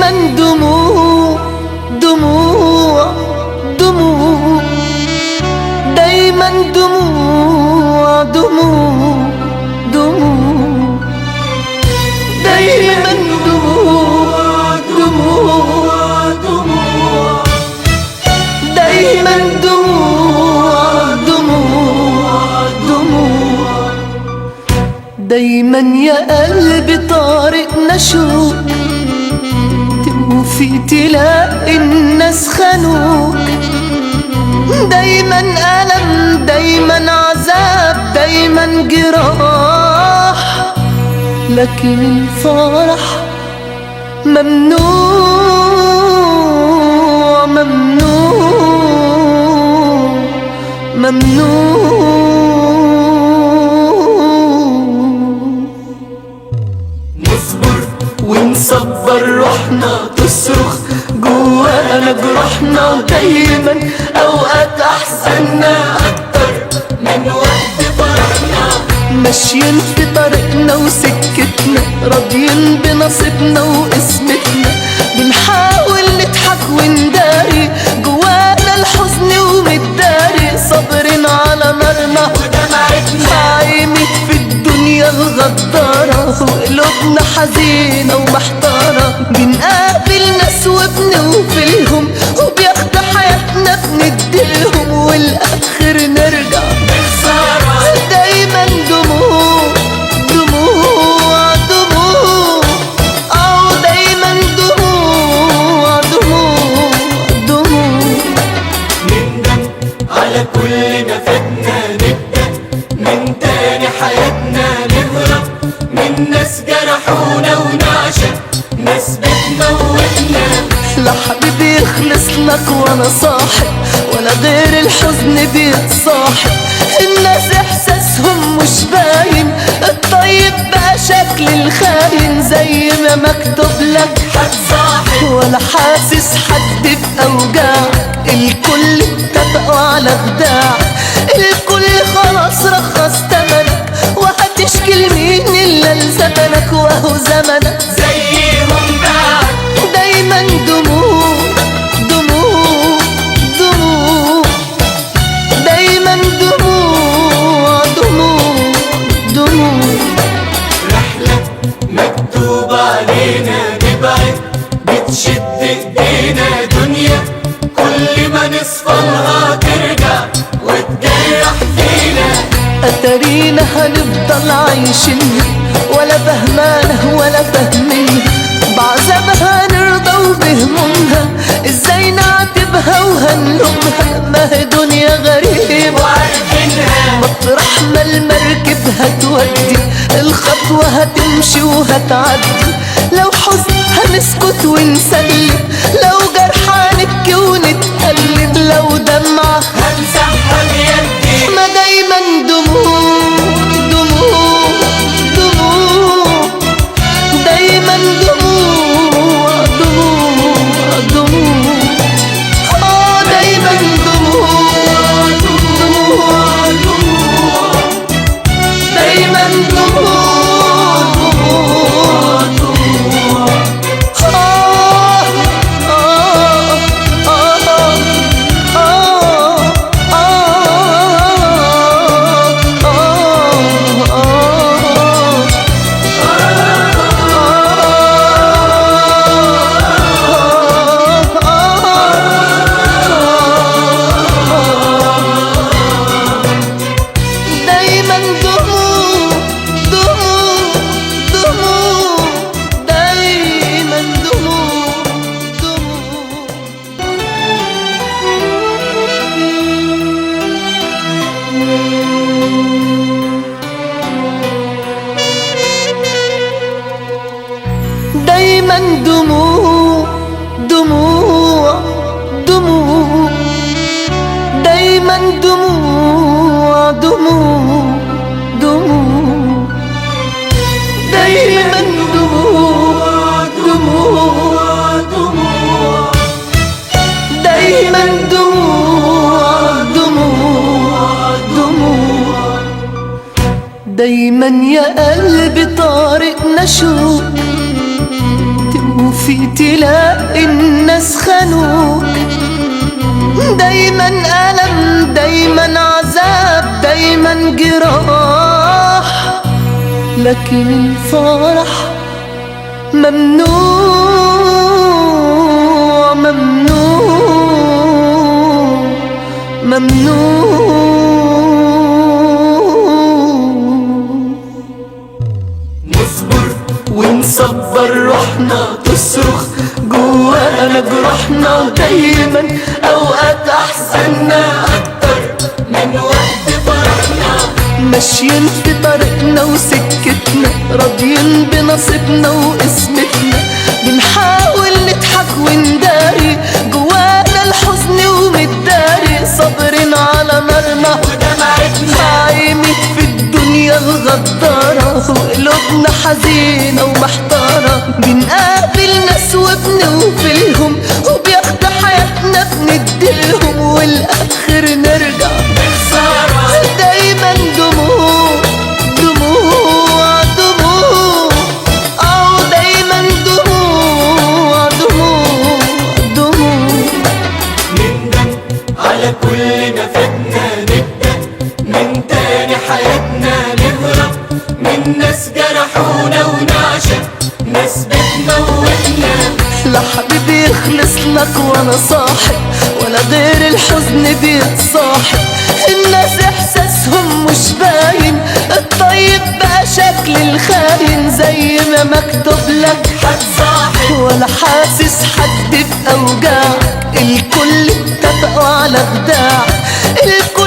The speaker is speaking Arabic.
دايما دموع دموع دموع، دايما دموع دموع دموع، دايما دموع دموع دموع، دايما دموع دموع دموع. دايما يا قلبي طارقنا شوق، توفي تلاقي الناس خانوك. دايما ألم، دايما عذاب، دايما جراح، لكن الفرح ممنوع ممنوع ممنوع. نصبر ونصبر روحنا تصرخ جوانا جروحنا، دايما اوقات احزاننا اكتر من وقت فرحنا. ماشيين في طريقنا وسكتنا، راضيين بنصيبنا وقسمتنا، بنحاول نضحك ونداري جوانا الحزن ومتداري، صابرين على نارنا ودمعتنا، عايمين في الدنيا الغدارة وقلوبنا حزينة ومحتارة. بنقابل ناس وبنوفلهم وبياخدوا حياتنا بنديلهم، والاخر نرجع بخسارة. دايما دموع دموع دموع، دايما دموع دموع دموع. نندم على كل ما فاتنا، نبدأ من تاني حياتنا، نهرب من ناس جرحونا ونعشق ناس بتموتنا. لا حبيبي يخلص لك وانا صاحب، ولا غير الحزن بيتصاحب. الناس احساسهم مش باين، الطيب بقى شكل الخاين، زي ما مكتوب لك هتصاحب ولا حاسس حد بأوجاعك. الكل اتفقوا على خداعك، الكل خلاص رخص تمنك، وهتشكي لمين الا لزمنك، وهو زمنك زيهم بعد. دايما دموع دموع دموع، دايما دموع دموع دموع. رحلة مكتوب علينا نبعد، بتشد ايدينا دنيا كل ما نصفلها ترجع وتجرح فينا. أتارينا هنفضل عايشين ولا فهمانة ولا فاهمينها، بعذابها نرضى وبهمومها، ازاي نعاتبها وهنلومها. ما هي دنيا غريبة وعارفينها، مطرح ما المركب هتودي الخطوة هتمشي وهتعدي. لو حزن هنسكت ونسلم، لو جرح هنبكي ونتألم، لو دمعة همسحها بيدي. ما دايما دموع دموع دموع، دايما دموع دموع دموع، دايما دموع دموع دموع، دايما دموع دموع دموع. دايما دموع دموع دموع، دايما دموع دموع. دايما دموع دموع دموع، دايما دموع دموع دموع، دايما دموع دموع دموع، دايما دموع دموع دموع. دايما يا قلبي طارقنا شوق، في تلاقي الناس خانوك، دايما ألم، دايما عذاب، دايما جراح، لكن الفرح ممنوع ممنوع ممنوع. نصبر ونصبر روحنا تصرخ جوانا جروحنا، ودايما أوقات أحزاننا أكتر من وقت فرحنا، ماشيين في طريقنا وسكتنا، راضيين بنصيبنا وقسمتنا، بنحاول نضحك ونداري جوانا الحزن ومتداري، صابرين على نارنا ودمعتنا عايمين في الدنيا الغدارة، وقلوبنا حزينة ومحتارة، بنقابل ناس وبنوفلهم، وبياخدوا حياتنا بنديلهم، والآخر نرجع بخسارة. دايما دموع دموع دموع، دايما دموع دموع دموع. نندم على كل ما فاتنا، نبدأ من تاني حياتنا، نهرب من ناس جرحونا، ونعشق ناس بتموتنا. لا حبيبي يخلص لك وانا صاحب، ولا غير الحزن بيتصاحب، الناس احساسهم مش باين، الطيب بقى شكل الخاين، زي ما مكتوب لك هتصاحب ولا حاسس حد بأوجاع، الكل اتفقوا على خداع، الكل